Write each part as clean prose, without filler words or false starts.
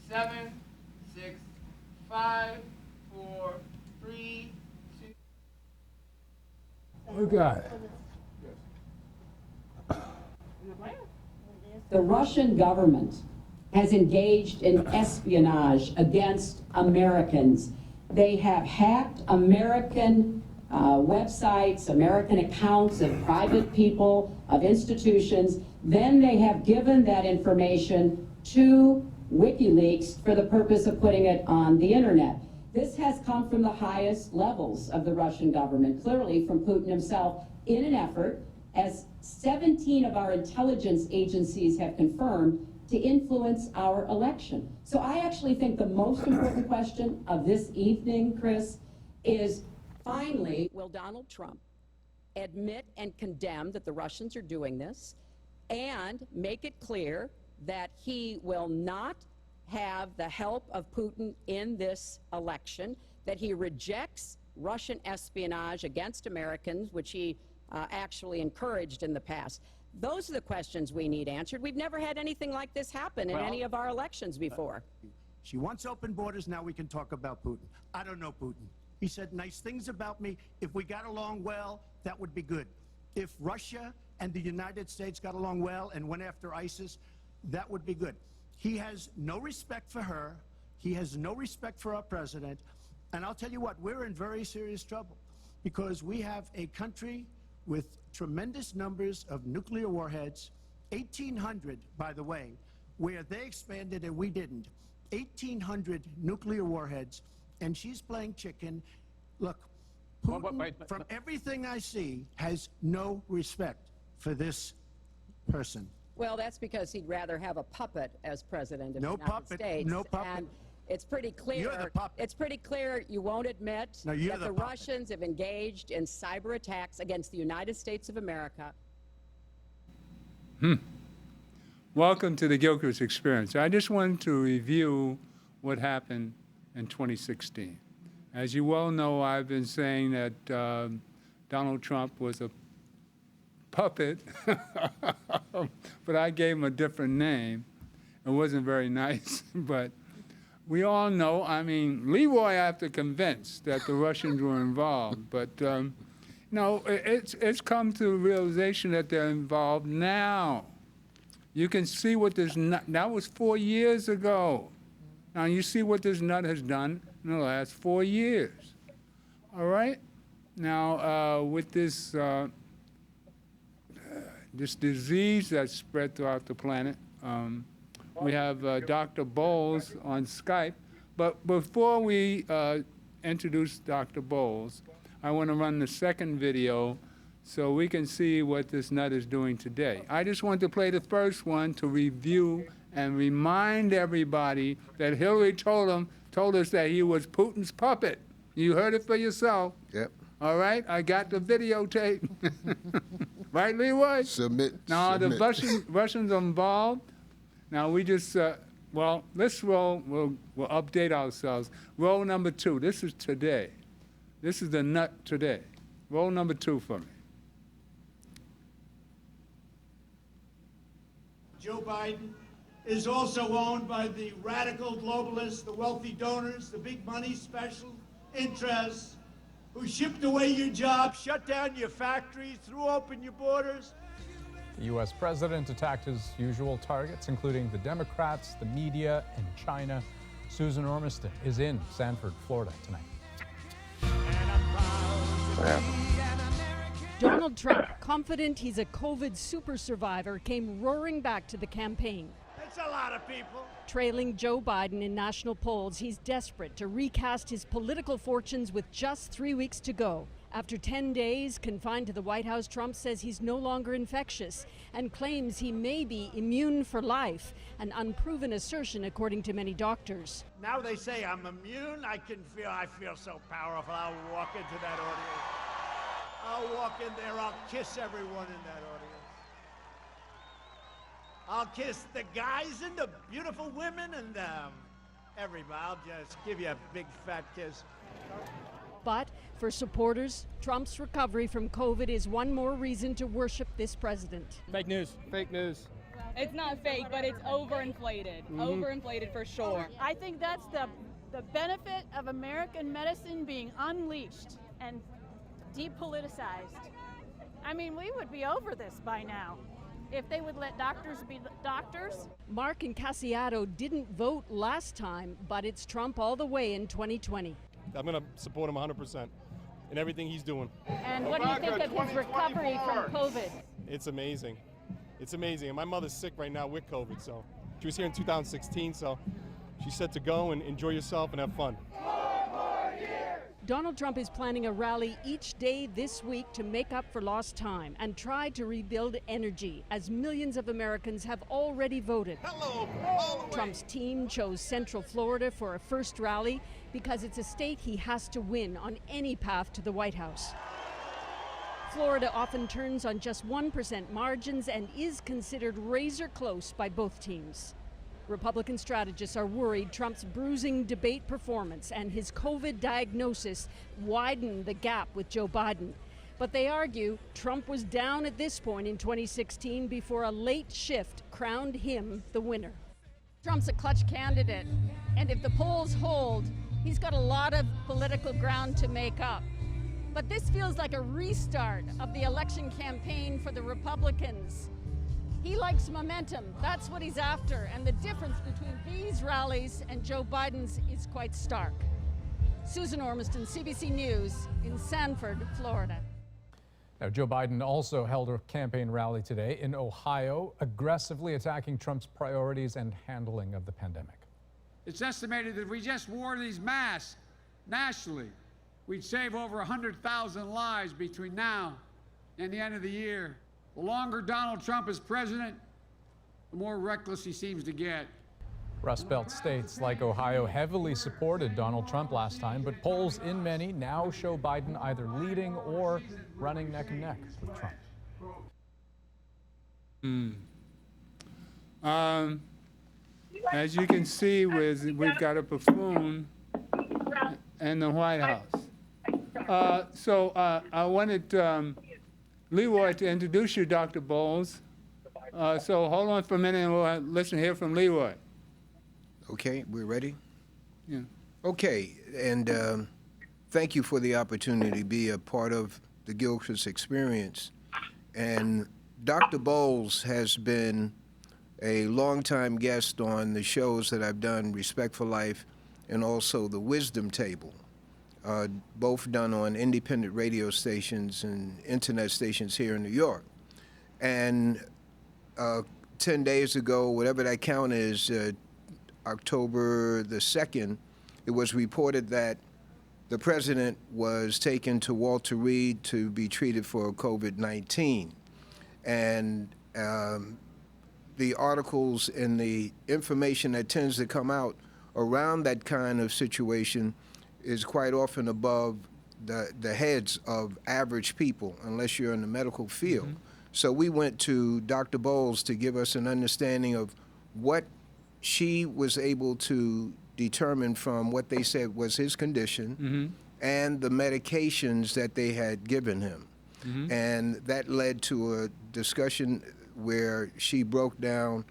7, 6, 5, 4, 3, 2. We got it. The Russian government has engaged in espionage against Americans. They have hacked American websites, American accounts of private people, of institutions. Then they have given that information to WikiLeaks for the purpose of putting it on the internet. This has come from the highest levels of the Russian government, clearly from Putin himself, in an effort, as 17 of our intelligence agencies have confirmed, to influence our election. So I actually think the most important question of this evening, Chris, is finally, will Donald Trump admit and condemn that the Russians are doing this and make it clear that he will not have the help of Putin in this election, that he rejects Russian espionage against Americans, which he actually encouraged in the past. Those are the questions we need answered. We've never had anything like this happen in any of our elections before. She wants open borders. Now we can talk about Putin. I don't know Putin. He said nice things about me. If we got along well, that would be good. If Russia and the United States got along well and went after ISIS, that would be good. He has no respect for her. He has no respect for our president. And I'll tell you what, we're in very serious trouble because we have a country with tremendous numbers of nuclear warheads, 1,800, by the way, where they expanded and we didn't. 1,800 nuclear warheads, and she's playing chicken. Look, Putin, from everything I see, has no respect for this person. Well, that's because he'd rather have a puppet as president of the United States. No puppet. And it's pretty clear. You're the puppet. It's pretty clear you won't admit that the Russians have engaged in cyber attacks against the United States of America. Welcome to the Gilchrist Experience. I just wanted to review what happened in 2016. As you well know, I've been saying that Donald Trump was a puppet, but I gave him a different name. It wasn't very nice, but we all know, I mean, Leroy I have to convince that the Russians were involved, but no, it's come to the realization that they're involved now. You can see what this nut, that was 4 years ago. Now you see what this nut has done in the last 4 years. All right? Now, with this this disease that's spread throughout the planet, we have Dr. Bowles on Skype. But before we introduce Dr. Bowles, I want to run the second video so we can see what this nut is doing today. I just want to play the first one to review and remind everybody that Hillary told us that he was Putin's puppet. You heard it for yourself. Yep. All right, I got the videotape. Right, Leroy? Submit. Now, submit. the Russians are involved. Now, we just, well, let's roll, we'll update ourselves. Roll number 2, this is today. This is the nut today. Roll number 2 for me. Joe Biden is also owned by the radical globalists, the wealthy donors, the big money special interests who shipped away your jobs, shut down your factories, threw open your borders. The U.S. president attacked his usual targets, including the Democrats, the media, and China. Susan Ormiston is in Sanford, Florida tonight. Donald Trump, confident he's a COVID super survivor, came roaring back to the campaign. That's a lot of people. Trailing Joe Biden in national polls, he's desperate to recast his political fortunes with just 3 weeks to go. After 10 days confined to the White House, Trump says he's no longer infectious and claims he may be immune for life, an unproven assertion according to many doctors. Now they say I'm immune. I feel so powerful. I'll walk into that audience. I'll walk in there. I'll kiss everyone in that audience. I'll kiss the guys and the beautiful women and everybody. I'll just give you a big fat kiss. But for supporters, Trump's recovery from COVID is one more reason to worship this president. Fake news. Fake news. It's not fake, but it's overinflated. Overinflated for sure. I think that's the benefit of American medicine being unleashed and depoliticized. I mean, we would be over this by now if they would let doctors be doctors. Mark Incasiato didn't vote last time, but it's Trump all the way in 2020. I'm going to support him 100% in everything he's doing. And what do you think of his recovery from COVID? It's amazing. It's amazing. And my mother's sick right now with COVID, so she was here in 2016, so she's set to go and enjoy yourself and have fun. Donald Trump is planning a rally each day this week to make up for lost time and try to rebuild energy, as millions of Americans have already voted. Trump's team chose Central Florida for a first rally because it's a state he has to win on any path to the White House. Florida often turns on just 1% margins and is considered razor close by both teams. Republican strategists are worried Trump's bruising debate performance and his COVID diagnosis widen the gap with Joe Biden. But they argue Trump was down at this point in 2016 before a late shift crowned him the winner. Trump's a clutch candidate, and if the polls hold, he's got a lot of political ground to make up. But this feels like a restart of the election campaign for the Republicans. He likes momentum. That's what he's after. And the difference between these rallies and Joe Biden's is quite stark. Susan Ormiston, CBC News in Sanford, Florida. Now, Joe Biden also held a campaign rally today in Ohio, aggressively attacking Trump's priorities and handling of the pandemic. It's estimated that if we just wore these masks nationally, we'd save over 100,000 lives between now and the end of the year. The longer Donald Trump is president, the more reckless he seems to get. Rust Belt states like Ohio heavily supported Donald Trump last time, but polls in many now show Biden either leading or running neck and neck with Trump. As you can see, we've got a buffoon in the White House. So I wanted Leroy to introduce you, Dr. Bowles. So hold on for a minute and we'll listen here from Leroy. Okay, we're ready? Yeah. Okay, and thank you for the opportunity to be a part of the Gilchrist Experience. And Dr. Bowles has been a longtime guest on the shows that I've done, Respect for Life and also the Wisdom Table, both done on independent radio stations and internet stations here in New York. And 10 days ago, whatever that count is, October the 2nd, it was reported that the president was taken to Walter Reed to be treated for COVID-19. And the articles and the information that tends to come out around that kind of situation is quite often above the heads of average people, unless you're in the medical field. Mm-hmm. So we went to Dr. Bowles to give us an understanding of what she was able to determine from what they said was his condition and the medications that they had given him. And that led to a discussion where she broke down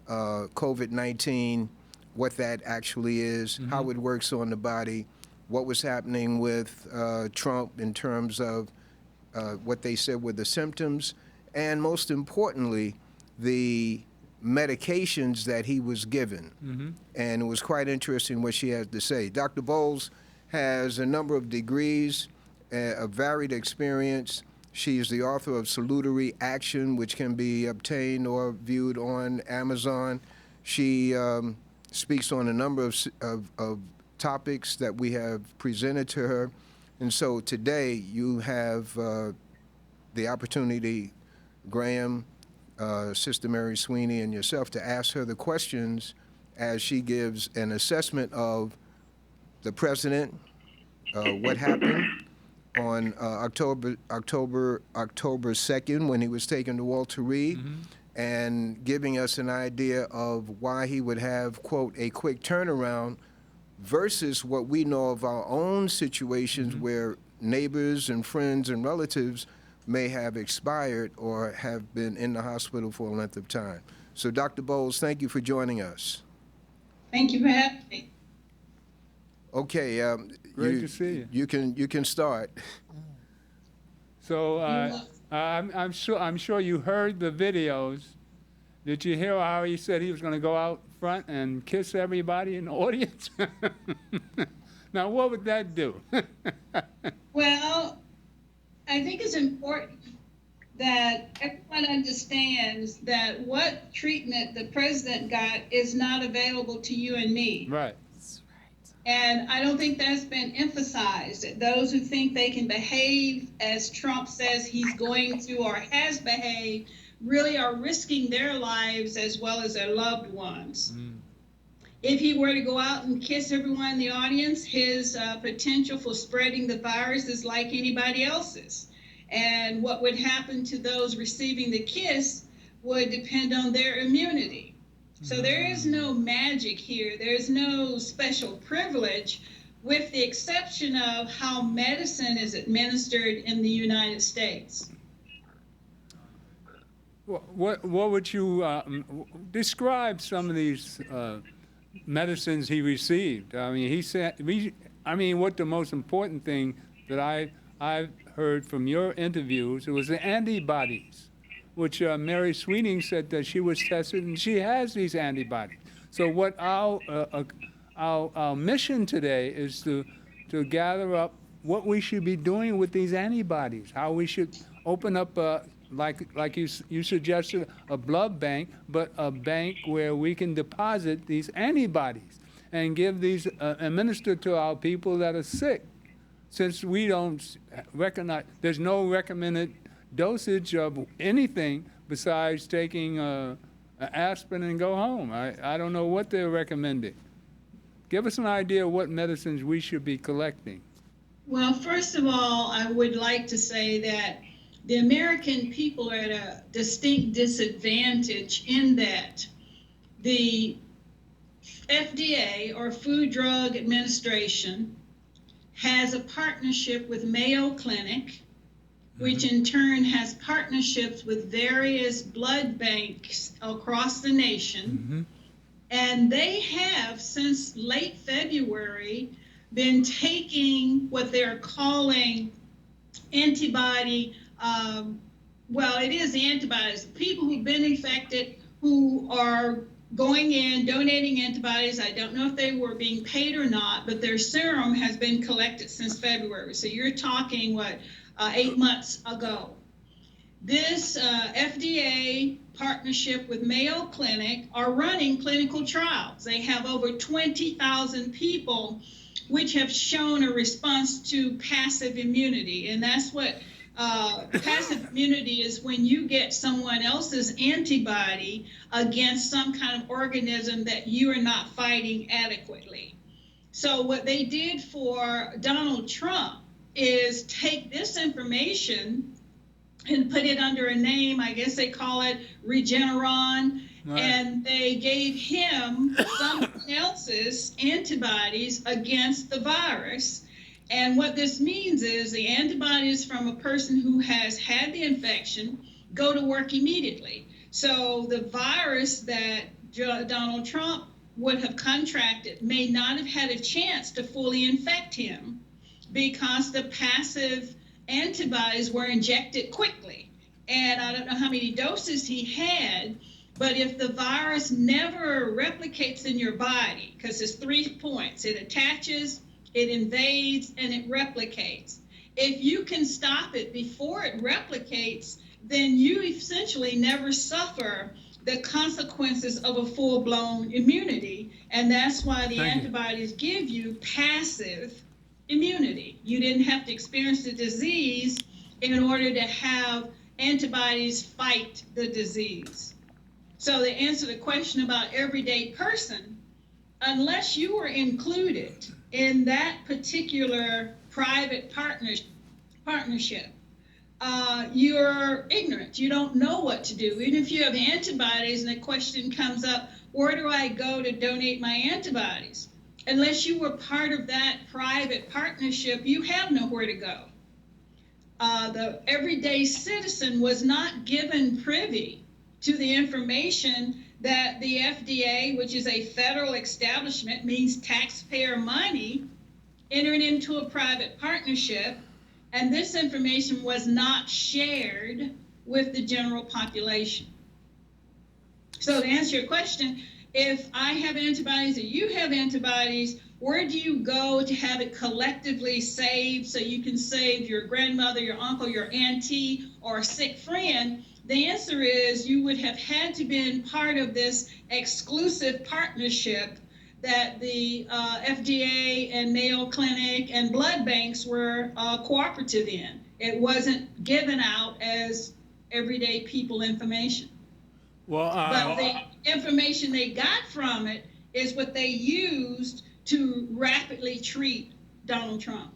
COVID-19, what that actually is, how it works on the body, what was happening with Trump in terms of what they said were the symptoms, and most importantly, the medications that he was given. And it was quite interesting what she had to say. Dr. Bowles has a number of degrees, a varied experience. She is the author of Salutary Action, which can be obtained or viewed on Amazon. She speaks on a number of topics that we have presented to her. And so today you have the opportunity, Graham, Sister Mary Sweeney, and yourself to ask her the questions as she gives an assessment of the president, what happened on October 2nd when he was taken to Walter Reed, and giving us an idea of why he would have, quote, a quick turnaround versus what we know of our own situations where neighbors and friends and relatives may have expired or have been in the hospital for a length of time. So, Dr. Bowles, thank you for joining us. Thank you for having me. Okay, Great to see you. You can start. So I'm sure you heard the videos. Did you hear how he said he was going to go out front and kiss everybody in the audience? Now, what would that do? Well, I think it's important that everyone understands that what treatment the president got is not available to you and me. Right. And I don't think that's been emphasized. Those who think they can behave as Trump says he's going to or has behaved really are risking their lives as well as their loved ones. If he were to go out and kiss everyone in the audience, his potential for spreading the virus is like anybody else's. And what would happen to those receiving the kiss would depend on their immunity. So there is no magic here. There's no special privilege, with the exception of how medicine is administered in the United States. What would you describe some of these medicines he received? I mean, he said, what the most important thing that I've heard from your interviews, it was the antibodies, which Mary Sweeting said that she was tested and she has these antibodies. So what our mission today is to gather up what we should be doing with these antibodies, how we should open up, like you suggested, a blood bank, but a bank where we can deposit these antibodies and give these, administer to our people that are sick. Since we don't recognize, there's no recommended dosage of anything besides taking aspirin and go home. I don't know what they're recommending. Give us an idea of what medicines we should be collecting. Well, first of all, I would like to say that the American people are at a distinct disadvantage in that the FDA, or Food Drug Administration, has a partnership with Mayo Clinic, which in turn has partnerships with various blood banks across the nation. And they have, since late February, been taking what they're calling antibody, well, it is the antibodies. People who've been infected, who are going in, donating antibodies. I don't know if they were being paid or not, but their serum has been collected since February. So you're talking, 8 months ago. This FDA partnership with Mayo Clinic are running clinical trials. They have over 20,000 people which have shown a response to passive immunity. And that's what passive immunity is, when you get someone else's antibody against some kind of organism that you are not fighting adequately. So what they did for Donald Trump is take this information and put it under a name, I guess they call it Regeneron, and they gave him someone else's antibodies against the virus. And what this means is the antibodies from a person who has had the infection go to work immediately. So the virus that Donald Trump would have contracted may not have had a chance to fully infect him, because the passive antibodies were injected quickly. And I don't know how many doses he had, but if the virus never replicates in your body, because there's 3 points, it attaches, it invades, and it replicates. If you can stop it before it replicates, then you essentially never suffer the consequences of a full-blown immunity. And that's why the antibodies give you passive immunity. You didn't have to experience the disease in order to have antibodies fight the disease. So to answer the question about everyday person, unless you were included in that particular private partnership, you're ignorant. You don't know what to do. Even if you have antibodies and the question comes up, where do I go to donate my antibodies? Unless you were part of that private partnership, you have nowhere to go. The everyday citizen was not given privy to the information that the FDA, which is a federal establishment, means taxpayer money, entered into a private partnership, and this information was not shared with the general population. So to answer your question, if I have antibodies or you have antibodies, where do you go to have it collectively saved so you can save your grandmother, your uncle, your auntie, or a sick friend? The answer is you would have had to been part of this exclusive partnership that the FDA and Mayo Clinic and blood banks were cooperative in. It wasn't given out as everyday people information. Well, but the information they got from it is what they used to rapidly treat Donald Trump.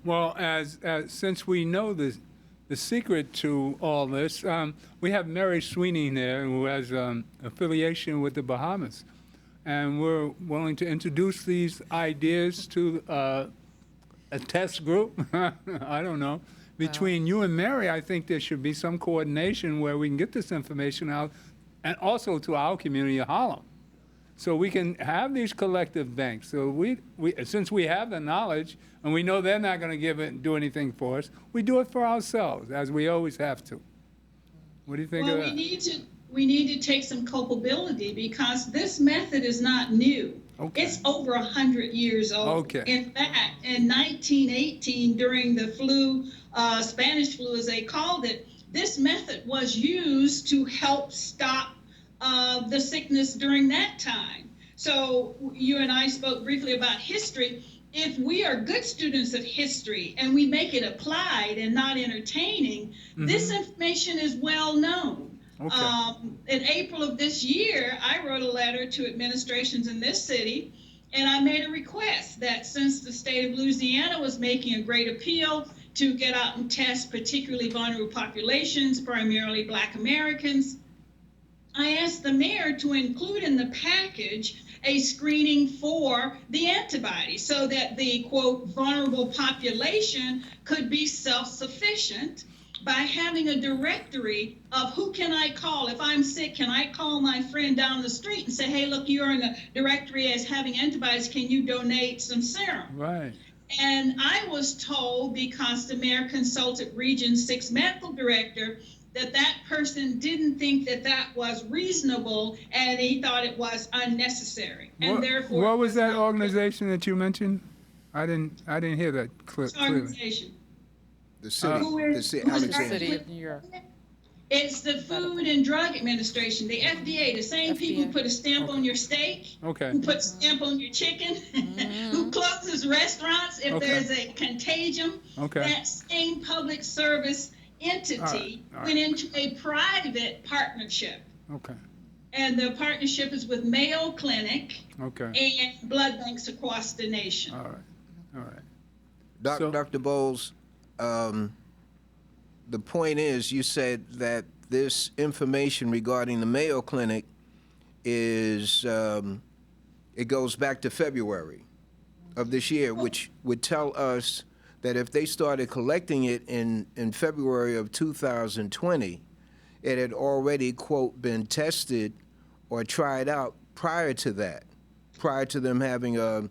Well, as since we know the secret to all this, we have Mary Sweeney there, who has affiliation with the Bahamas, and we're willing to introduce these ideas to a test group. I don't know. Between you and Mary, I think there should be some coordination where we can get this information out, and also to our community of Harlem, so we can have these collective banks. So we since we have the knowledge and we know they're not going to do anything for us, we do it for ourselves, as we always have to. What do you think of that? We need to take some culpability, because this method is not new. Okay. It's over 100 years old. Okay. In fact, in 1918, during the flu, Spanish flu as they called it, this method was used to help stop the sickness during that time. So you and I spoke briefly about history. If we are good students of history and we make it applied and not entertaining, this information is well known. Okay. In April of this year, I wrote a letter to administrations in this city, and I made a request that since the state of Louisiana was making a great appeal to get out and test particularly vulnerable populations, primarily Black Americans, I asked the mayor to include in the package a screening for the antibodies so that the, quote, vulnerable population could be self-sufficient by having a directory of who can I call. If I'm sick, can I call my friend down the street and say, hey, look, you're in the directory as having antibodies, can you donate some serum? Right. And I was told, because the mayor consulted Region 6 medical director, that person didn't think that was reasonable, and he thought it was unnecessary. And therefore, what was that organization that you mentioned? I didn't hear that clearly. Organization. The city of New York. It's the Food and Drug Administration, the FDA, the same people who put a stamp on your steak, who put a stamp on your chicken, who closes restaurants if there's a contagion. That same public service entity went into a private partnership. And the partnership is with Mayo Clinic and blood banks across the nation. All right. Dr. Bowles, the point is, you said that this information regarding the Mayo Clinic is, it goes back to February of this year, which would tell us that if they started collecting it in February of 2020, it had already, quote, been tested or tried out prior to that, prior to them having a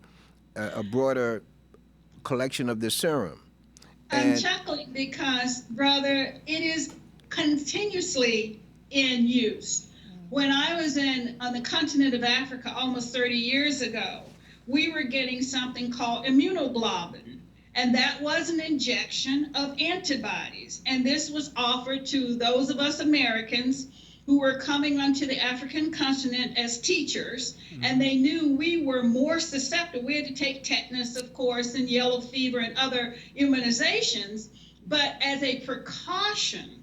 broader collection of the serum. I'm chuckling because, brother, it is continuously in use. When I was on the continent of Africa almost 30 years ago, we were getting something called immunoglobulin, and that was an injection of antibodies. And this was offered to those of us Americans who were coming onto the African continent as teachers, and they knew we were more susceptible. We had to take tetanus, of course, and yellow fever and other immunizations, but as a precaution,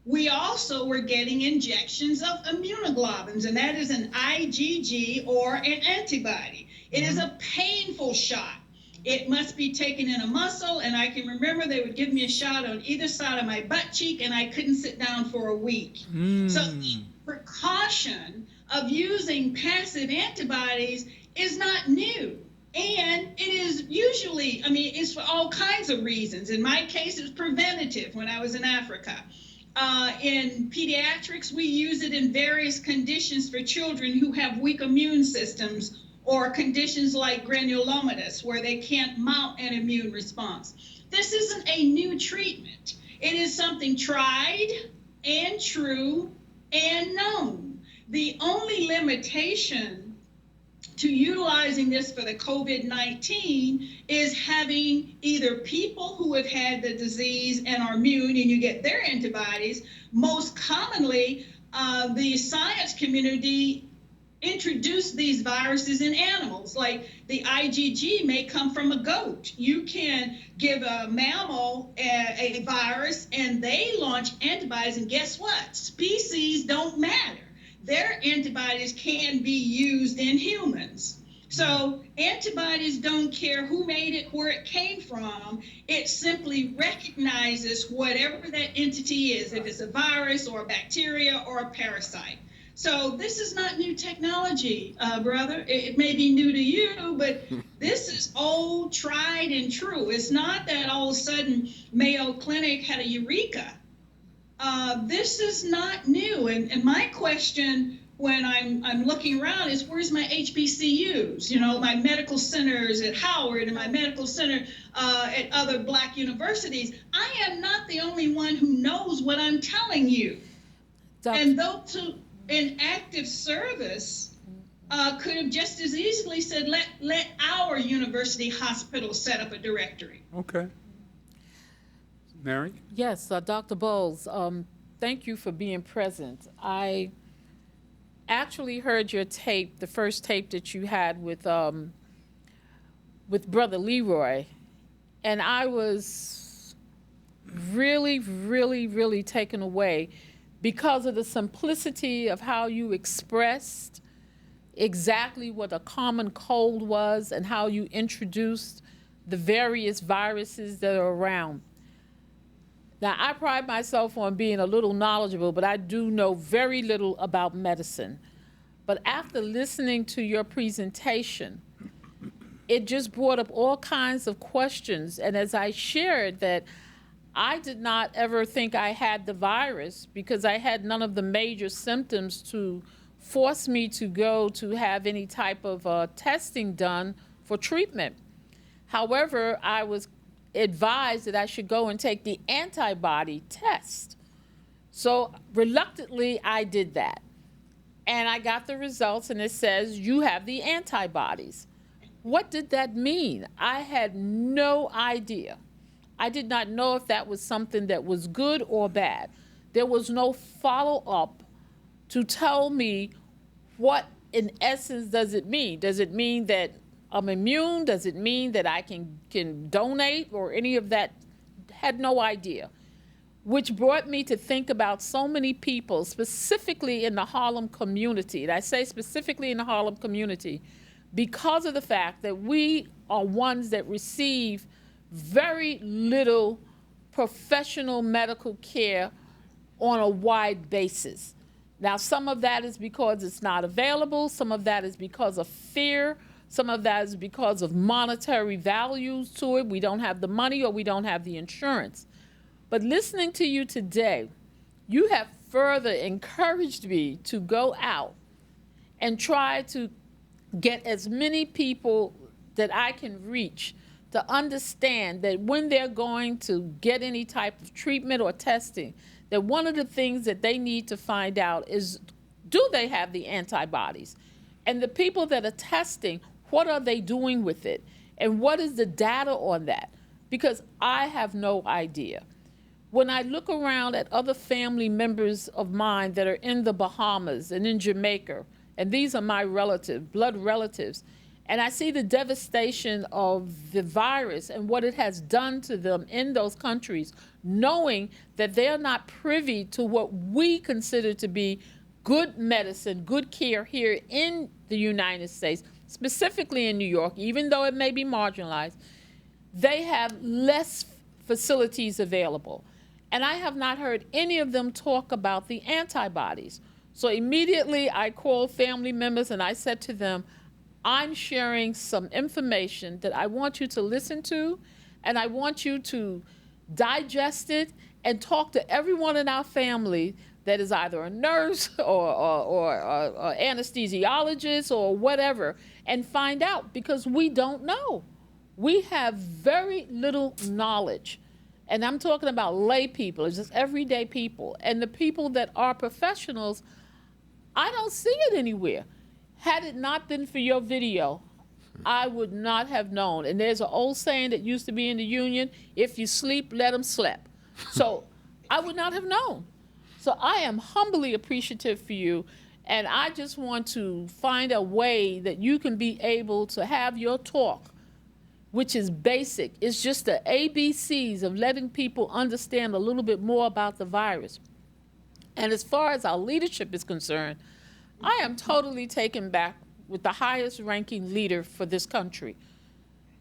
we also were getting injections of immunoglobulins, and that is an IgG or an antibody. It is a painful shot. It must be taken in a muscle, and I can remember they would give me a shot on either side of my butt cheek, and I couldn't sit down for a week. So the precaution of using passive antibodies is not new. And it is usually, it's for all kinds of reasons. In my case, it was preventative when I was in Africa. In pediatrics, we use it in various conditions for children who have weak immune systems or conditions like granulomatous, where they can't mount an immune response. This isn't a new treatment. It is something tried and true and known. The only limitation to utilizing this for the COVID-19 is having either people who have had the disease and are immune and you get their antibodies. Most commonly, the science community introduced these viruses in animals. Like the IgG may come from a goat. You can give a mammal a virus and they launch antibodies, and guess what? Species don't matter. Their antibodies can be used in humans. So antibodies don't care who made it, where it came from. It simply recognizes whatever that entity is, if it's a virus or a bacteria or a parasite. So this is not new technology, brother. It may be new to you, but this is old, tried and true. It's not that all of a sudden Mayo Clinic had a eureka. This is not new. And my question when I'm looking around is, where's my HBCUs? You know, my medical centers at Howard and my medical center at other Black universities. I am not the only one who knows what I'm telling you. And those who in active service could have just as easily said, let our university hospital set up a directory. Okay. Mary? Yes, Dr. Bowles, thank you for being present. I actually heard your tape, the first tape that you had with Brother Leroy, and I was really, really, really taken away because of the simplicity of how you expressed exactly what a common cold was and how you introduced the various viruses that are around. Now, I pride myself on being a little knowledgeable, but I do know very little about medicine. But after listening to your presentation, it just brought up all kinds of questions. And as I shared that I did not ever think I had the virus because I had none of the major symptoms to force me to go to have any type of testing done for treatment. However, I was advised that I should go and take the antibody test. So reluctantly, I did that. And I got the results, and it says you have the antibodies. What did that mean? I had no idea. I did not know if that was something that was good or bad. There was no follow-up to tell me what, in essence, does it mean? Does it mean that I'm immune? Does it mean that I can donate or any of that? Had no idea. Which brought me to think about so many people, specifically in the Harlem community. And I say specifically in the Harlem community because of the fact that we are ones that receive very little professional medical care on a wide basis. Now, some of that is because it's not available. Some of that is because of fear. Some of that is because of monetary values to it. We don't have the money or we don't have the insurance. But listening to you today, you have further encouraged me to go out and try to get as many people that I can reach to understand that when they're going to get any type of treatment or testing, that one of the things that they need to find out is, do they have the antibodies? And the people that are testing, what are they doing with it? And what is the data on that? Because I have no idea. When I look around at other family members of mine that are in the Bahamas and in Jamaica, and these are my relatives, blood relatives, and I see the devastation of the virus and what it has done to them in those countries, knowing that they're not privy to what we consider to be good medicine, good care here in the United States, specifically in New York, even though it may be marginalized, they have less facilities available. And I have not heard any of them talk about the antibodies. So immediately I called family members and I said to them, I'm sharing some information that I want you to listen to, and I want you to digest it, and talk to everyone in our family that is either a nurse or anesthesiologist or whatever, and find out, because we don't know. We have very little knowledge. And I'm talking about lay people, it's just everyday people. And the people that are professionals, I don't see it anywhere. Had it not been for your video, I would not have known. And there's an old saying that used to be in the union, if you sleep, let them sleep. So I would not have known. So I am humbly appreciative for you. And I just want to find a way that you can be able to have your talk, which is basic. It's just the ABCs of letting people understand a little bit more about the virus. And as far as our leadership is concerned, I am totally taken back with the highest ranking leader for this country.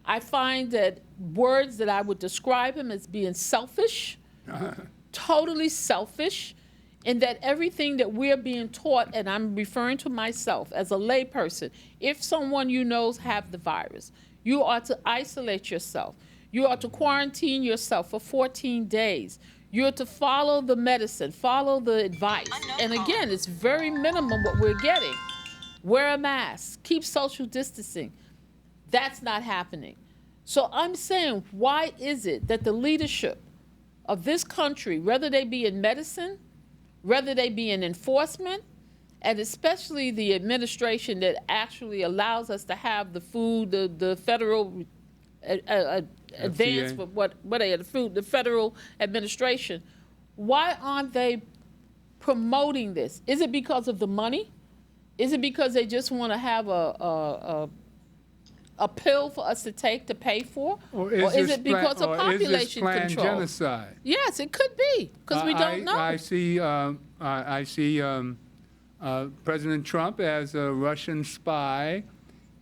I find that words that I would describe him as being selfish, totally selfish, in that everything that we're being taught, and I'm referring to myself as a layperson, if someone you know have the virus, you are to isolate yourself. You are to quarantine yourself for 14 days. You're to follow the medicine, follow the advice. And again, it's very minimum what we're getting. Wear a mask, keep social distancing. That's not happening. So I'm saying, why is it that the leadership of this country, whether they be in medicine, whether they be in enforcement, and especially the administration that actually allows us to have the food, the federal advance for the federal administration, why aren't they promoting this? Is it because of the money? Is it because they just want to have a pill for us to take to pay for? Or is it because of population planned control? Genocide? Yes, it could be, because we don't know. I see President Trump as a Russian spy.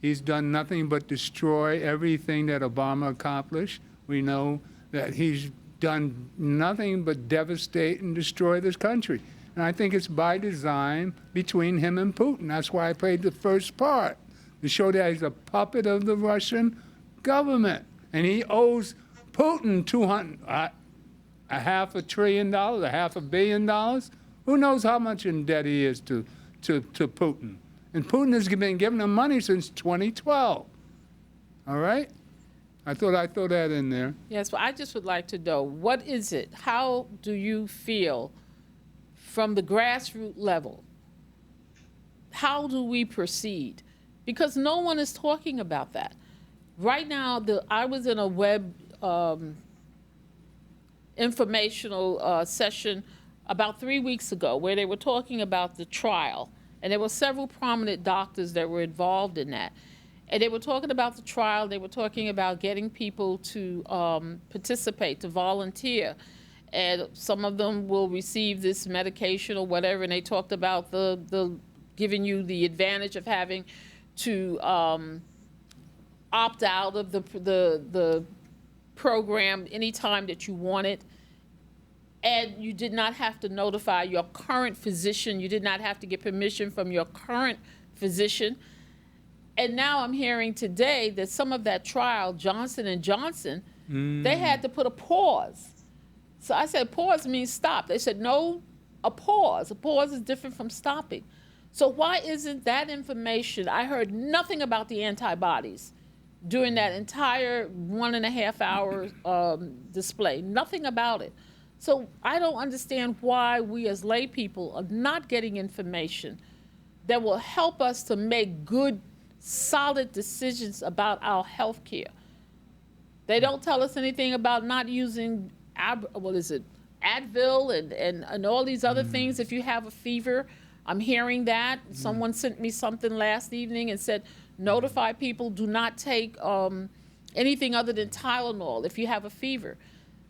He's done nothing but destroy everything that Obama accomplished. We know that he's done nothing but devastate and destroy this country. And I think it's by design between him and Putin. That's why I played the first part, to show that he's a puppet of the Russian government. And he owes Putin $500 billion, $500 million. Who knows how much in debt he is to Putin? And Putin has been giving him money since 2012. All right? I thought I'd throw that in there. Yes, well, I just would like to know, what is it? How do you feel from the grassroots level? How do we proceed? Because no one is talking about that. Right now, I was in a web informational session about 3 weeks ago where they were talking about the trial. And there were several prominent doctors that were involved in that. And they were talking about the trial. They were talking about getting people to participate, to volunteer. And some of them will receive this medication or whatever. And they talked about the giving you the advantage of having to opt out of the program anytime that you want it. And you did not have to notify your current physician. You did not have to get permission from your current physician. And now I'm hearing today that some of that trial, Johnson & Johnson, they had to put a pause. So I said, pause means stop. They said, no, a pause. A pause is different from stopping. So why isn't that information? I heard nothing about the antibodies during that entire 1.5 hour display. Nothing about it. So I don't understand why we as lay people are not getting information that will help us to make good, solid decisions about our health care. They don't tell us anything about not using, Advil and all these other things if you have a fever. I'm hearing that. Someone sent me something last evening and said, notify people, do not take anything other than Tylenol if you have a fever.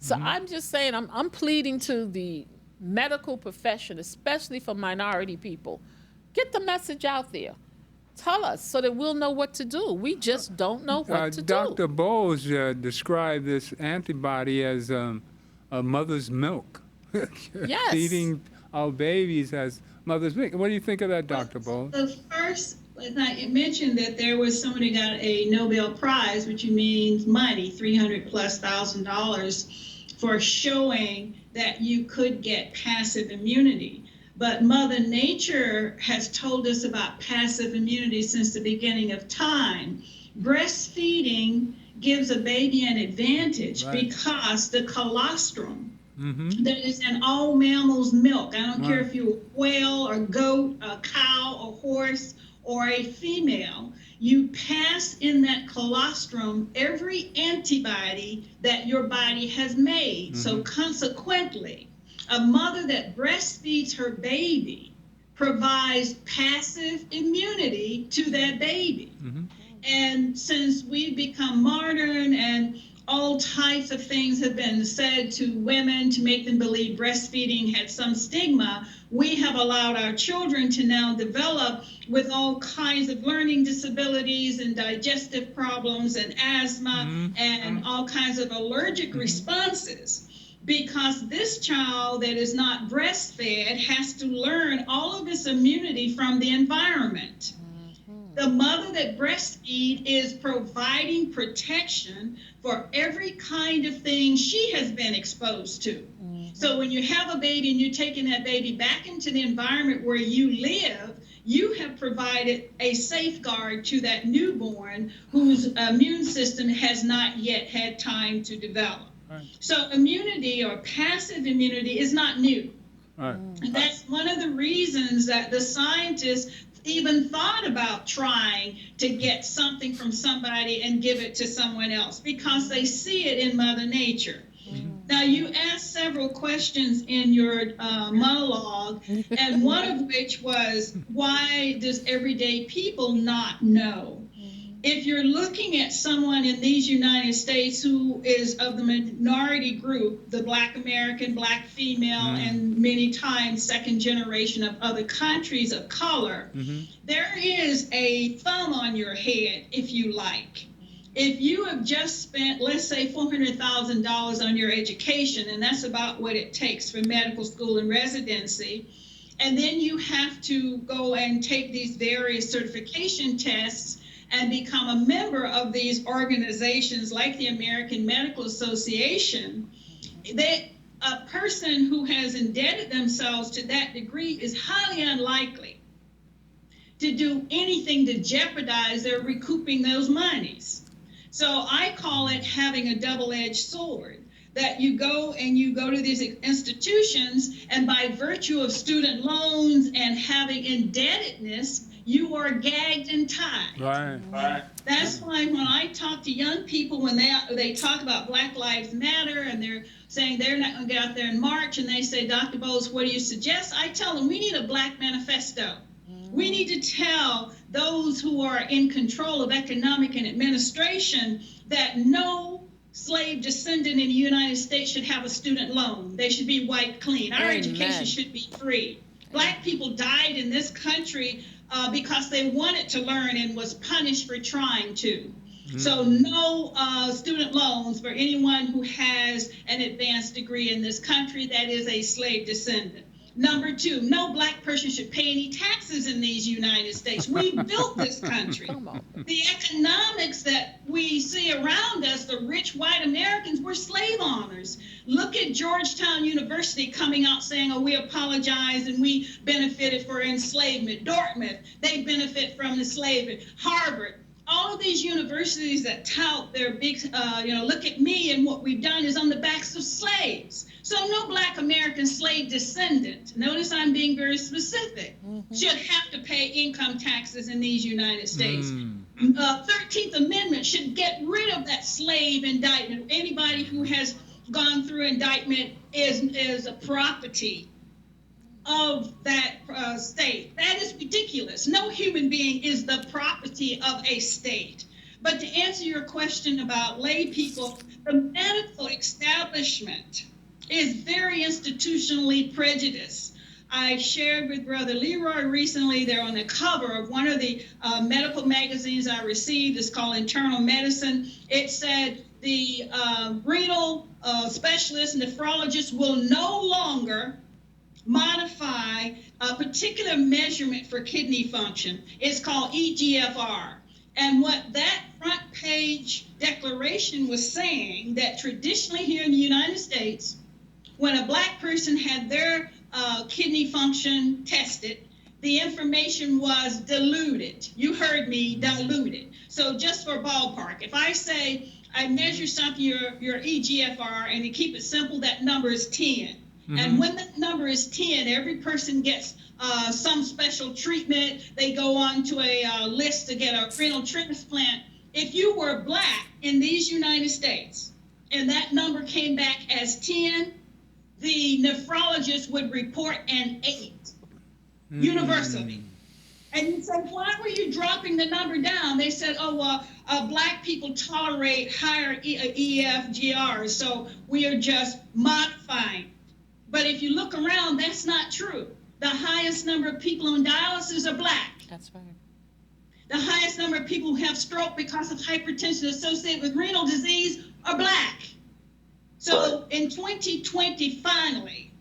So I'm just saying, I'm pleading to the medical profession, especially for minority people. Get the message out there. Tell us so that we'll know what to do. We just don't know what to do. Dr. Bowles described this antibody as a mother's milk. Yes. Feeding our babies as mother's milk. What do you think of that, Dr. Bowles? The first, I mentioned that there was somebody got a Nobel Prize, which means money, $300,000+ for showing that you could get passive immunity. But Mother Nature has told us about passive immunity since the beginning of time. Breastfeeding gives a baby an advantage because the colostrum that is in all mammals' milk, I don't care if you're a whale or goat, a cow, a horse, or a female, you pass in that colostrum every antibody that your body has made. So consequently, a mother that breastfeeds her baby provides passive immunity to that baby. And since we've become modern and all types of things have been said to women to make them believe breastfeeding had some stigma, we have allowed our children to now develop with all kinds of learning disabilities and digestive problems and asthma and all kinds of allergic responses. Because this child that is not breastfed has to learn all of this immunity from the environment. The mother that breastfeeds is providing protection for every kind of thing she has been exposed to. So when you have a baby and you're taking that baby back into the environment where you live, you have provided a safeguard to that newborn whose immune system has not yet had time to develop. So immunity or passive immunity is not new. And that's one of the reasons that the scientists even thought about trying to get something from somebody and give it to someone else, because they see it in Mother Nature. Now, you asked several questions in your monologue, and one of which was, why does everyday people not know? If you're looking at someone in these United States who is of the minority group, the Black American, Black female, and many times second generation of other countries of color, there is a thumb on your head, if you like. If you have just spent, let's say, $400,000 on your education, and that's about what it takes for medical school and residency, and then you have to go and take these various certification tests and become a member of these organizations like the American Medical Association, a person who has indebted themselves to that degree is highly unlikely to do anything to jeopardize their recouping those monies. So I call it having a double-edged sword, that you go to these institutions, and by virtue of student loans and having indebtedness, you are gagged and tied. Right. That's why when I talk to young people, when they talk about Black Lives Matter and they're saying they're not going to get out there and march, and they say, Dr. Bowles, what do you suggest? I tell them we need a Black manifesto. We need to tell those who are in control of economic and administration that no slave descendant in the United States should have a student loan. They should be wiped clean. Our education should be free. Black people died in this country because they wanted to learn and was punished for trying to. So no student loans for anyone who has an advanced degree in this country that is a slave descendant. Number two, no Black person should pay any taxes in these United States. We built this country. The economics that we see around us, the rich white Americans, were slave owners. Look at Georgetown University coming out saying, oh, we apologize and we benefited for enslavement. Dartmouth, they benefit from enslavement. Harvard, all of these universities that tout their big, look at me and what we've done is on the backs of slaves. So no Black American slave descendant, notice I'm being very specific, should have to pay income taxes in these United States. 13th Amendment should get rid of that slave indictment. Anybody who has gone through indictment is a property of that state. That is ridiculous. No human being is the property of a state. But to answer your question about lay people, the medical establishment is very institutionally prejudiced. I shared with Brother Leroy recently, they're on the cover of one of the medical magazines I received. It's called Internal Medicine. It said the renal specialist, nephrologist will no longer modify a particular measurement for kidney function. It's called EGFR. And what that front page declaration administration was saying that traditionally here in the United States, when a black person had their kidney function tested, the information was diluted. You heard me, diluted. So just for ballpark, if I say I measure something, your EGFR, and to keep it simple, that number is 10. Mm-hmm. And when that number is 10, every person gets some special treatment. They go on to a list to get a renal transplant. If you were black in these United States and that number came back as 10, the nephrologist would report an 8 universally. And you say, why were you dropping the number down? They said, black people tolerate higher EFGRs, so we are just modifying. But if you look around, that's not true. The highest number of people on dialysis are black. That's right. The highest number of people who have stroke because of hypertension associated with renal disease are black. So in 2020, finally,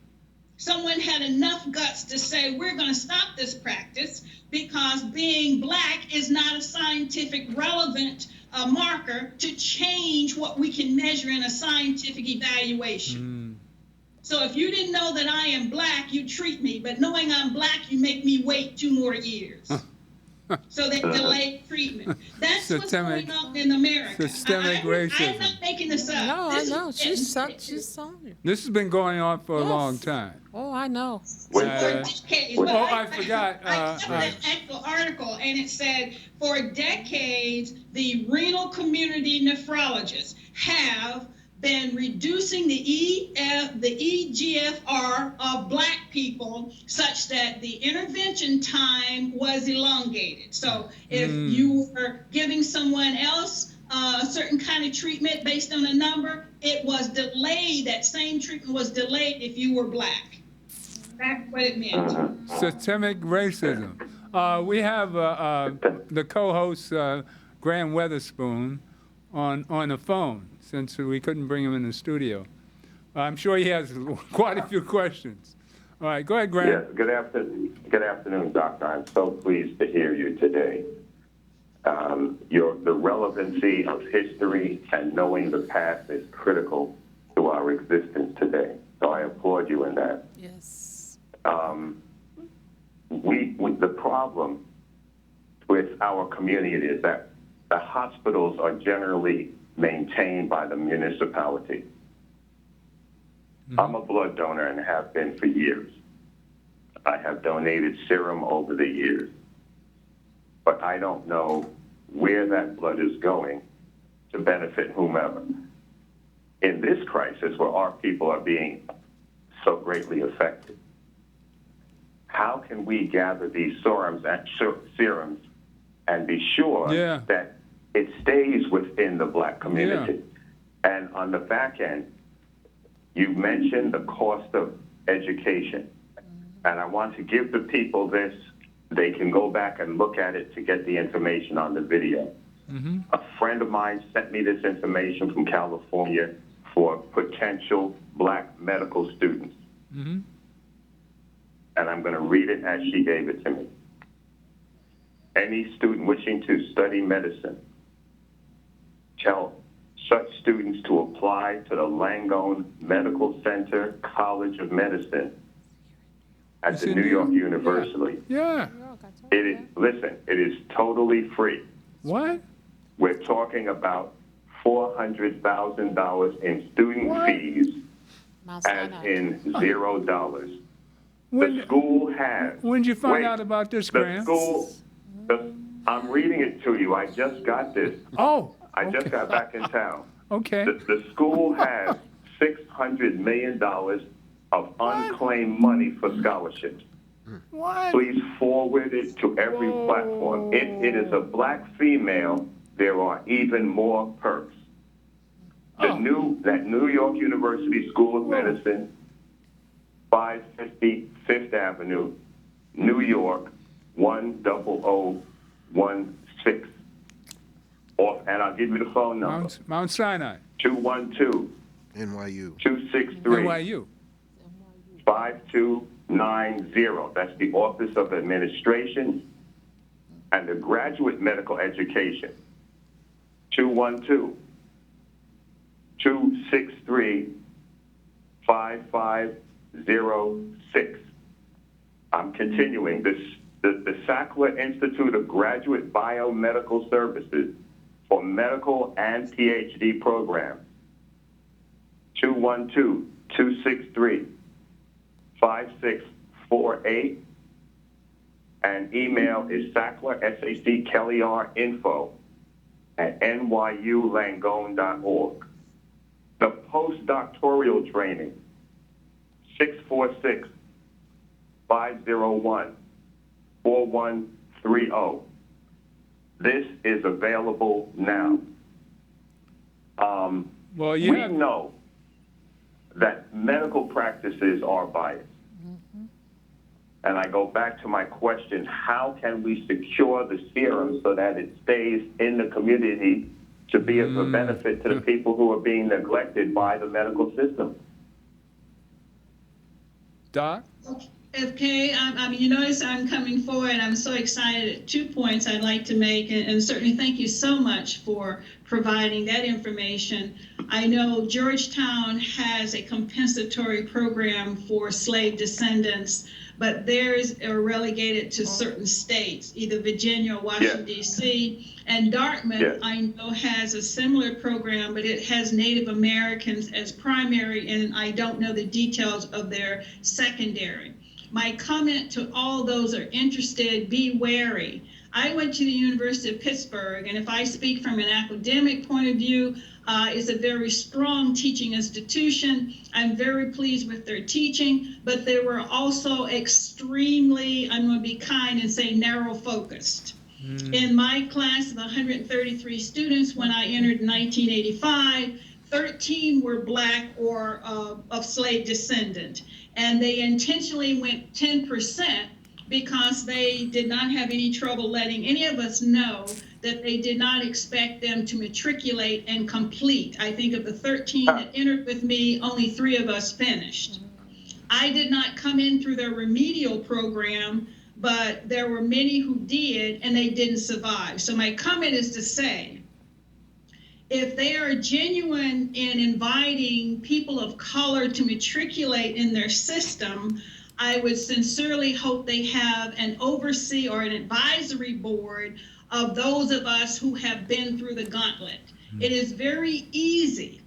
someone had enough guts to say, we're going to stop this practice because being black is not a scientific relevant marker to change what we can measure in a scientific evaluation. So if you didn't know that I am black, you treat me. But knowing I'm black, you make me wait 2 more years. So they delay treatment. That's what's going on in America. Systemic racism. I'm not making this up. No, I know. She's telling you. This has been going on for a long time. Oh, I know. I forgot. I read an actual article, and it said, for decades, the renal community nephrologists have been reducing the EGFR of black people such that the intervention time was elongated. So if you were giving someone else a certain kind of treatment based on a number, it was delayed. That same treatment was delayed if you were black. That's what it meant. Systemic racism. We have the co-host, Graham Weatherspoon, on the phone, since we couldn't bring him in the studio. I'm sure he has quite a few questions. All right, go ahead, Graham. Yes, good afternoon, Doctor. I'm so pleased to hear you today. The relevancy of history and knowing the past is critical to our existence today. So I applaud you in that. Yes. The problem with our community is that the hospitals are generally maintained by the municipality. I'm a blood donor and have been for years. I have donated serum over the years, but I don't know where that blood is going to benefit whomever. In this crisis where our people are being so greatly affected, how can we gather these serums and be sure that it stays within the black community? And on the back end, you mentioned the cost of education. And I want to give the people this. They can go back and look at it to get the information on the video. A friend of mine sent me this information from California for potential black medical students. And I'm going to read it as she gave it to me. Any student wishing to study medicine, tell such students to apply to the Langone Medical Center College of Medicine at the New York University. It is totally free. What? We're talking about $400,000 in student fees, as in $0. The school has. When did you find out about this, Graham? I'm reading it to you. I just got this. I just got back in town. The school has $600 million of unclaimed money for scholarships. What? Please forward it to every platform. If it is a black female, there are even more perks. That New York University School of Medicine, 550 Fifth Avenue, New York, 10016. And I'll give you the phone number. Mount Sinai. 212. NYU. 263. NYU. 5290. That's the Office of Administration and the Graduate Medical Education. 263-5506. I'm continuing. The Sackler Institute of Graduate Biomedical Services for medical and PhD programs. 212-263-5648. And email is Sackler, S-A-C-K-L-E-R, info@nyulangone.org. The postdoctoral training, 646-501-4130. This is available now. Well, we know that medical practices are biased. And I go back to my question, how can we secure the serum so that it stays in the community to be of a benefit to the people who are being neglected by the medical system? Doc? Okay, I mean, you notice I'm coming forward. I'm so excited. 2 points I'd like to make, and certainly thank you so much for providing that information. I know Georgetown has a compensatory program for slave descendants, but theirs are relegated to certain states, either Virginia or Washington, D.C. And Dartmouth, I know, has a similar program, but it has Native Americans as primary, and I don't know the details of their secondary. My comment to all those who are interested, be wary. I went to the University of Pittsburgh, and if I speak from an academic point of view, it's a very strong teaching institution. I'm very pleased with their teaching, but they were also extremely, I'm going to be kind and say narrow focused. In my class of 133 students, when I entered in 1985, 13 were Black or of slave descendant. And they intentionally went 10% because they did not have any trouble letting any of us know that they did not expect them to matriculate and complete. I think of the 13 that entered with me, only 3 of us finished. I did not come in through their remedial program, but there were many who did, and they didn't survive. So my comment is to say, if they are genuine in inviting people of color to matriculate in their system, I would sincerely hope they have an oversee or an advisory board of those of us who have been through the gauntlet. It is very easy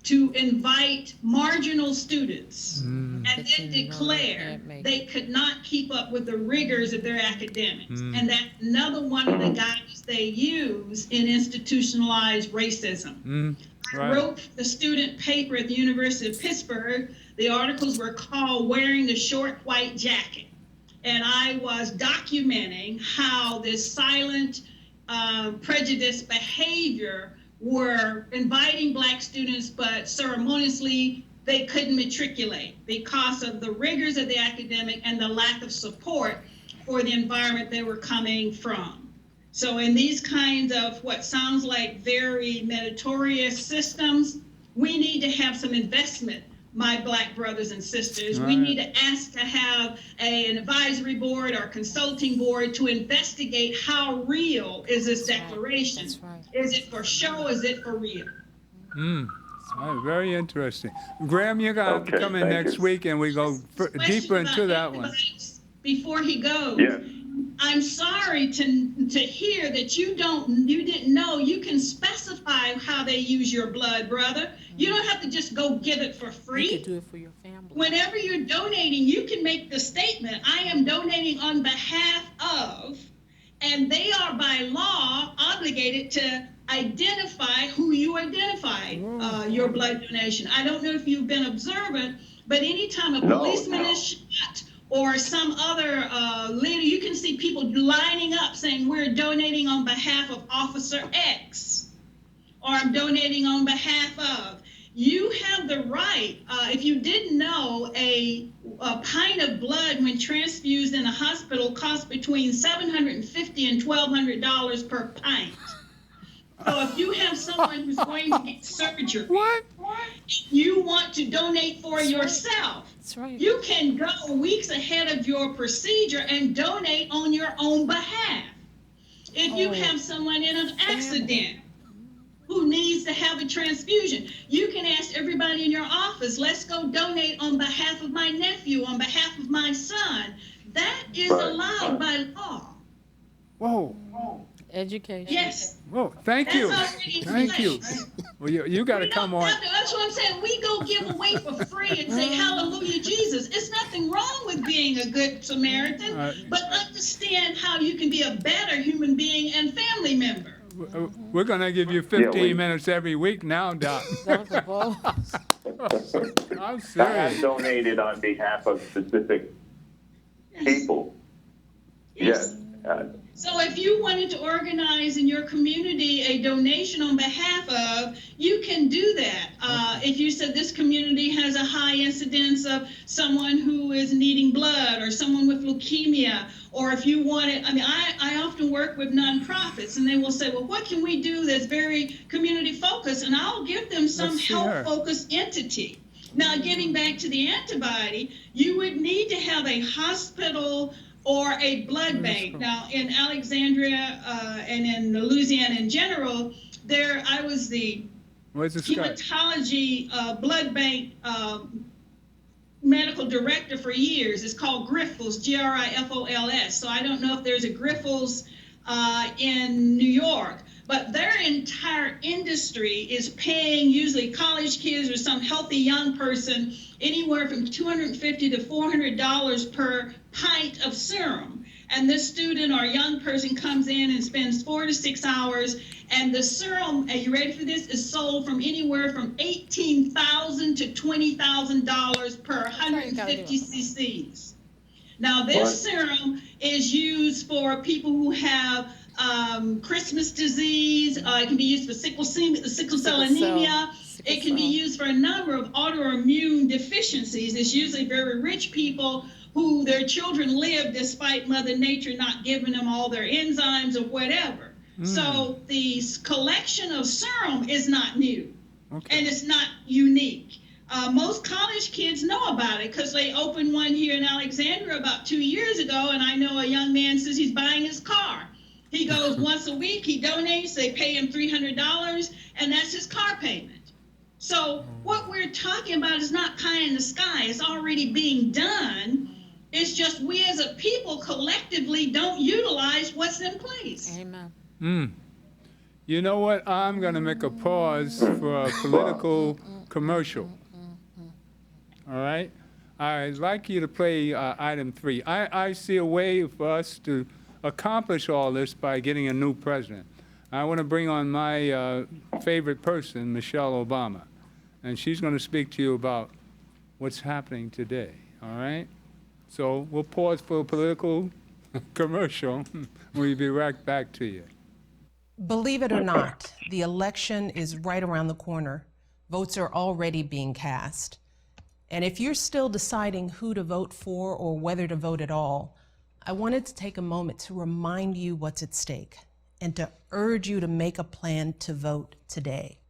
to invite marginal students and then declare they could not keep up with the rigors of their academics. And that's another one of the guides they use in institutionalized racism. I wrote the student paper at the University of Pittsburgh. The articles were called Wearing the Short White Jacket. And I was documenting how this silent prejudice behavior were inviting Black students, but ceremoniously they couldn't matriculate because of the rigors of the academic and the lack of support for the environment they were coming from. So in these kinds of what sounds like very meritorious systems, we need to have some investment, my Black brothers and sisters. We need to ask to have an advisory board or consulting board to investigate how real is this declaration. Is it for show? Is it for real? Very interesting. Graham, you're going to have to come in next week and we go deeper into that one. Before he goes, I'm sorry to hear that you didn't know you can specify how they use your blood, brother. You don't have to just go give it for free. You can do it for your family. Whenever you're donating, you can make the statement, I am donating on behalf of, and they are by law obligated to identify who you identified your blood donation. I don't know if you've been observant, but anytime a policeman is shot or some other leader, you can see people lining up saying, we're donating on behalf of Officer X, or I'm donating on behalf of. You have the right, if you didn't know, a pint of blood when transfused in a hospital costs between $750 and $1,200 per pint. So if you have someone who's going to get surgery, you want to donate for yourself, you can go weeks ahead of your procedure and donate on your own behalf. If you have someone in an accident who who needs to have a transfusion. You can ask everybody in your office, let's go donate on behalf of my nephew, on behalf of my son. That is allowed by law. Whoa. Education. Yes. Whoa, thank you. That's already in Thank you. place. Well, you got to We come don't on. have to- That's what I'm saying. We go give away for free and say, hallelujah, Jesus. It's nothing wrong with being a good Samaritan, but understand how you can be a better human being and family member. We're going to give you 15 minutes every week now, Doc. I'm I have serious. donated on behalf of specific people. Yes. So if you wanted to organize in your community a donation on behalf of, you can do that. If you said this community has a high incidence of someone who is needing blood or someone with leukemia, or if you wanted, I mean, I often work with nonprofits and they will say, well, what can we do that's very community focused? And I'll give them some health focused entity. Now, getting back to the antibody, you would need to have a hospital or a blood bank. Now, in Alexandria and in Louisiana in general, I was the hematology blood bank medical director for years. It's called Grifols, Grifols. So I don't know if there's a Grifols in New York, but their entire industry is paying usually college kids or some healthy young person anywhere from $250 to $400 per pint of serum. And this student or young person comes in and spends 4 to 6 hours, and the serum, are you ready for this, is sold from anywhere from $18,000 to $20,000 per 150 cc's. Now, this serum is used for people who have Christmas disease. It can be used for sickle cell anemia. It can be used for a number of autoimmune deficiencies. It's usually very rich people who their children live despite Mother Nature not giving them all their enzymes or whatever. So the collection of serum is not new, and it's not unique. Most college kids know about it because they opened one here in Alexandria about 2 years ago, and I know a young man says he's buying his car. He goes once a week, he donates, they pay him $300, and that's his car payment. So what we're talking about is not pie in the sky. It's already being done. It's just we as a people collectively don't utilize what's in place. Amen. You know what? I'm going to make a pause for a political commercial. All right? I'd like you to play item 3. I see a way for us to accomplish all this by getting a new president. I want to bring on my favorite person, Michelle Obama, and she's going to speak to you about what's happening today, all right? So we'll pause for a political commercial. We'll be right back to you. Believe it or not, the election is right around the corner. Votes are already being cast. And if you're still deciding who to vote for or whether to vote at all, I wanted to take a moment to remind you what's at stake and to urge you to make a plan to vote today.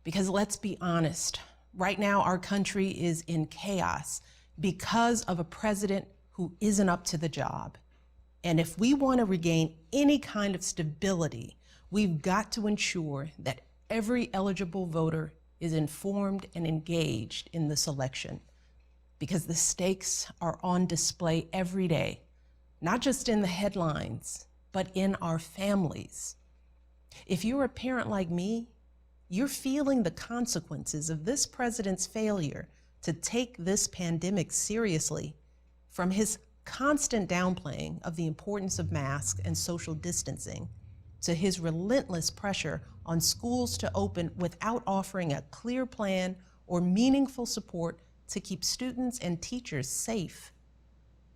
Because let's be honest, right now our country is in chaos because of a president who isn't up to the job. And if we want to regain any kind of stability, we've got to ensure that every eligible voter is informed and engaged in this election, because the stakes are on display every day, not just in the headlines, but in our families. If you're a parent like me, you're feeling the consequences of this president's failure to take this pandemic seriously, from his constant downplaying of the importance of masks and social distancing, to his relentless pressure on schools to open without offering a clear plan or meaningful support to keep students and teachers safe.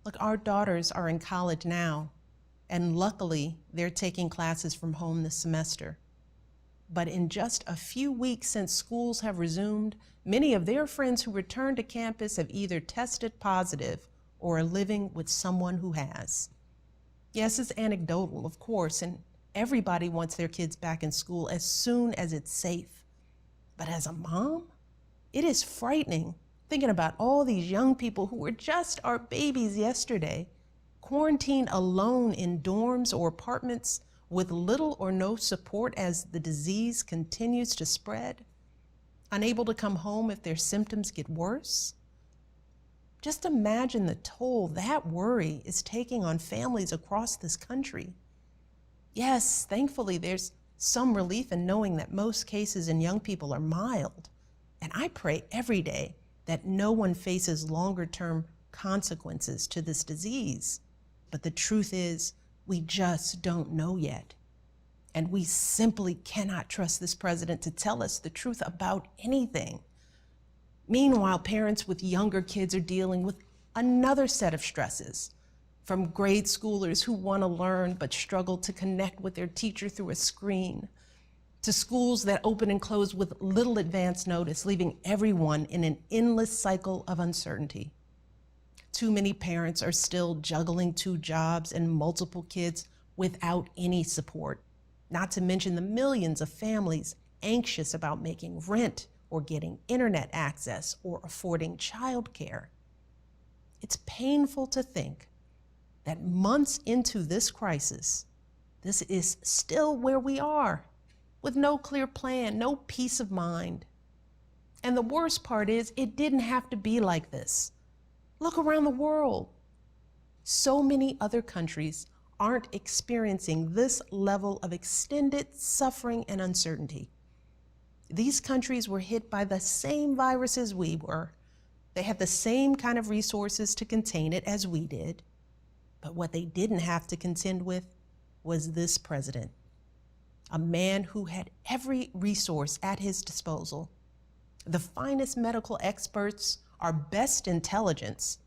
Look, our daughters are in college now, and luckily they're taking classes from home this semester. But in just a few weeks since schools have resumed, many of their friends who returned to campus have either tested positive or are living with someone who has. Yes, it's anecdotal, of course, and everybody wants their kids back in school as soon as it's safe. But as a mom, it is frightening thinking about all these young people who were just our babies yesterday, quarantined alone in dorms or apartments with little or no support as the disease continues to spread, unable to come home if their symptoms get worse. Just imagine the toll that worry is taking on families across this country. Yes, thankfully there's some relief in knowing that most cases in young people are mild, and I pray every day that no one faces longer-term consequences to this disease. But the truth is, we just don't know yet. And we simply cannot trust this president to tell us the truth about anything. Meanwhile, parents with younger kids are dealing with another set of stresses, from grade schoolers who want to learn but struggle to connect with their teacher through a screen, to schools that open and close with little advance notice, leaving everyone in an endless cycle of uncertainty. Too many parents are still juggling 2 jobs and multiple kids without any support, not to mention the millions of families anxious about making rent or getting internet access or affording childcare. It's painful to think that months into this crisis, this is still where we are, with no clear plan, no peace of mind. And the worst part is, it didn't have to be like this. Look around the world. So many other countries aren't experiencing this level of extended suffering and uncertainty. These countries were hit by the same virus as we were. They had the same kind of resources to contain it as we did. But what they didn't have to contend with was this president, a man who had every resource at his disposal, the finest medical experts, our best intelligence,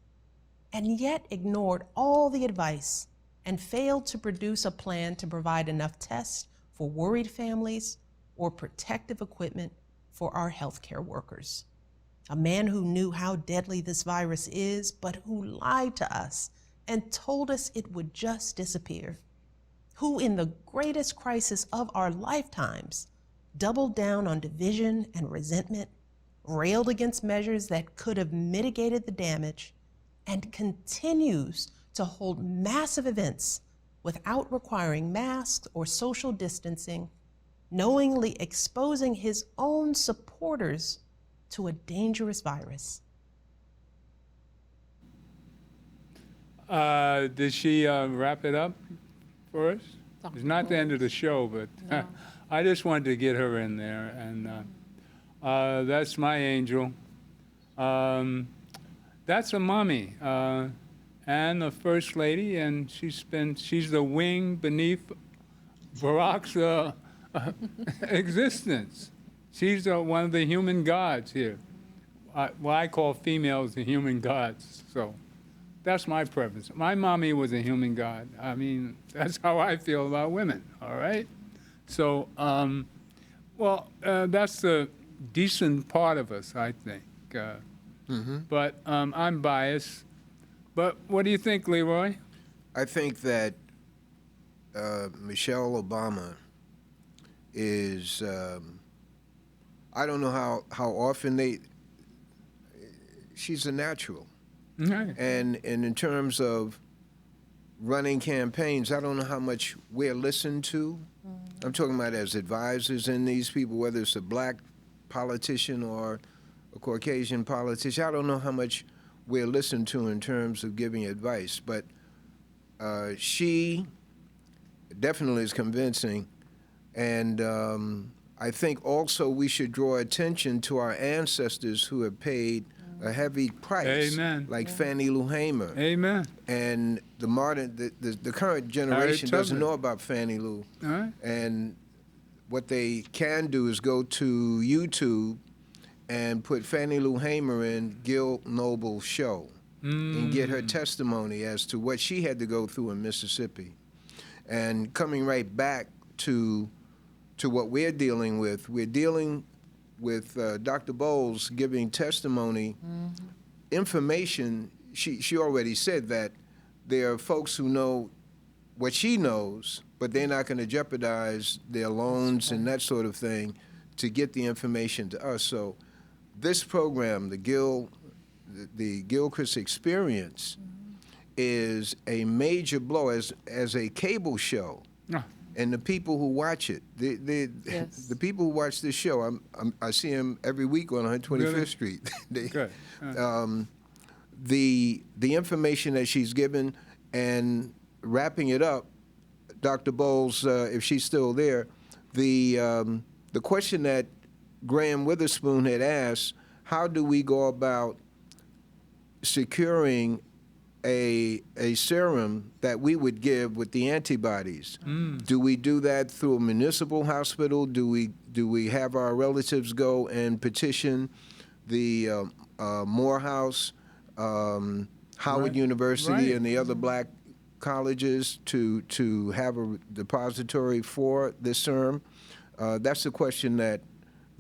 and yet ignored all the advice and failed to produce a plan to provide enough tests for worried families or protective equipment for our healthcare workers. A man who knew how deadly this virus is, but who lied to us and told us it would just disappear. Who, in the greatest crisis of our lifetimes, doubled down on division and resentment, railed against measures that could have mitigated the damage, and continues to hold massive events without requiring masks or social distancing, knowingly exposing his own supporters to a dangerous virus. Did she wrap it up for us? It's not the end of the show, but No. I just wanted to get her in there, and that's my angel. That's a mommy, and the first lady, and she's the wing beneath Barack's existence. She's one of the human gods here. I call females the human gods, so that's my preference. My mommy was a human god. I mean, that's how I feel about women, all right? So, that's the decent part of us, I think. But I'm biased. But what do you think, Leroy? I think that Michelle Obama is, I don't know how often she's a natural. Okay. And in terms of running campaigns, I don't know how much we're listened to. I'm talking about as advisors in these people, whether it's a black politician or a Caucasian politician. I don't know how much we're listened to in terms of giving advice, but she definitely is convincing. And I think also we should draw attention to our ancestors who have paid a heavy price, Amen. like Fannie Lou Hamer. Amen. And the current generation doesn't know about Fannie Lou. All right. And what they can do is go to YouTube and put Fannie Lou Hamer in Gil Noble's show and get her testimony as to what she had to go through in Mississippi. And coming right back to what we're dealing with Dr. Bowles giving testimony, information. She already said that there are folks who know what she knows, but they're not going to jeopardize their loans and that sort of thing to get the information to us. So this program, the Gilchrist Experience, is a major blow as a cable show. and the people who watch it, the people who watch this show, I see them every week on 125th Really? Street. Good. The information that she's given, and wrapping it up, Dr. Bowles, if she's still there, the question that Graham Witherspoon had asked, how do we go about securing a serum that we would give with the antibodies? Do we do that through a municipal hospital? Do we have our relatives go and petition the Morehouse, Howard University, and the other black colleges to have a depository for this serum? That's the question that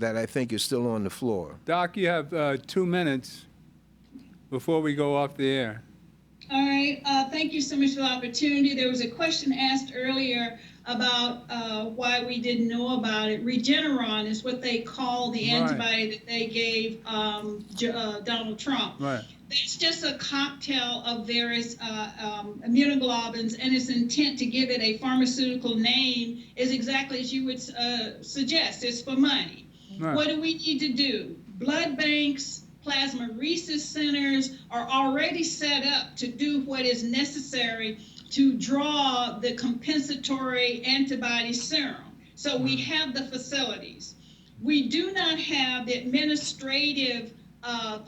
I think is still on the floor. Doc, you have 2 minutes before we go off the air. All right, thank you so much for the opportunity. There was a question asked earlier about why we didn't know about it. Regeneron is what they call the antibody that they gave Donald Trump. Right. It's just a cocktail of various immunoglobulins, and its intent to give it a pharmaceutical name is exactly as you would suggest. It's for money. Right. What do we need to do? Blood banks, plasmapheresis centers are already set up to do what is necessary to draw the compensatory antibody serum. So we have the facilities. We do not have the administrative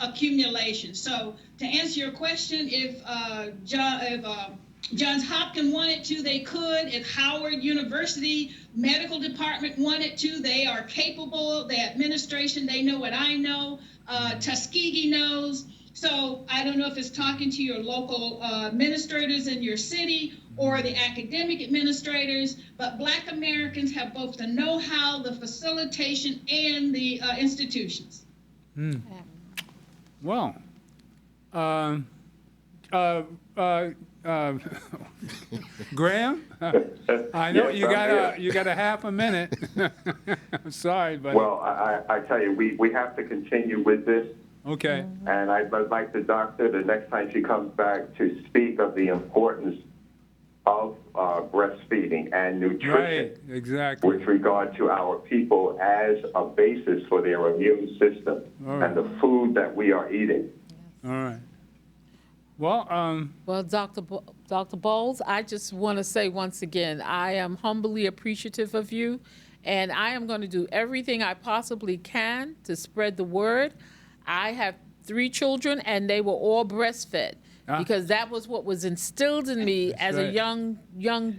accumulation. So to answer your question, if Johns Hopkins wanted to, they could. If Howard University Medical Department wanted to, they are capable. The administration, they know what I know. Tuskegee knows. So I don't know if it's talking to your local administrators in your city or the academic administrators, but Black Americans have both the know-how, the facilitation, and the institutions. Well, Graham, I know Yes, you got a half a minute. I'm sorry, but Well, I tell you, we have to continue with this. Okay. And I'd like the doctor, the next time she comes back, to speak of the importance of breastfeeding and nutrition. Right, exactly. With regard to our people as a basis for their immune system and the food that we are eating. All right. Well, Well, Dr. Bowles, I just want to say once again, I am humbly appreciative of you, and I am going to do everything I possibly can to spread the word. I have 3 children, and they were all breastfed because that was what was instilled in me as a young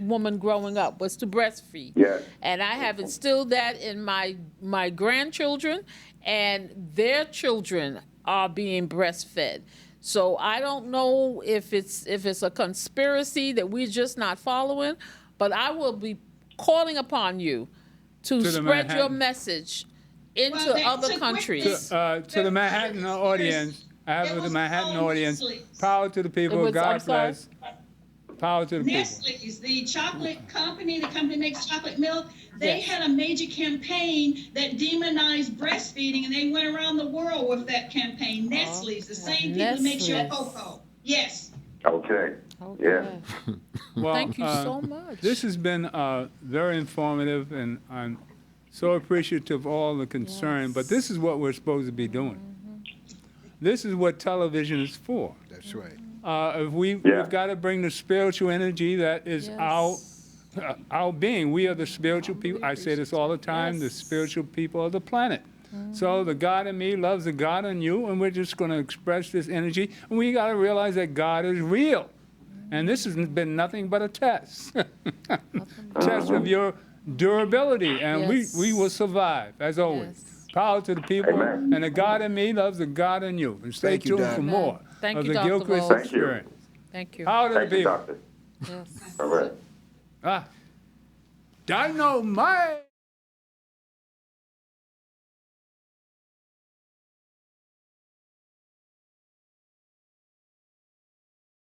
woman growing up, was to breastfeed. Yes. And I have instilled that in my grandchildren, and their children are being breastfed. So I don't know if it's a conspiracy that we're just not following, but I will be calling upon you to spread your message into other countries. To the Manhattan audience, I have the Manhattan audience. Power to the people. God bless. Power to the people. Nestle's, the chocolate company, the company makes chocolate milk, they had a major campaign that demonized breastfeeding, and they went around the world with that campaign. Nestle's, the same people that make your cocoa. Yes. Okay. Yeah. Well, thank you so much. This has been very informative, and I'm so appreciative of all the concern. But this is what we're supposed to be doing. This is what television is for. That's right. We've got to bring the spiritual energy that is our being. We are the spiritual people. I say this all the time, the spiritual people of the planet. So the God in me loves the God in you, and we're just going to express this energy. And we got to realize that God is real. And this has been nothing but a test. Test of your durability, and we will survive, as always. Power to the people, and the God in me loves the God in you. And stay tuned for more of the Gilchrist Experience. Thank you. Power to the people. Yes. All right. Dynamite!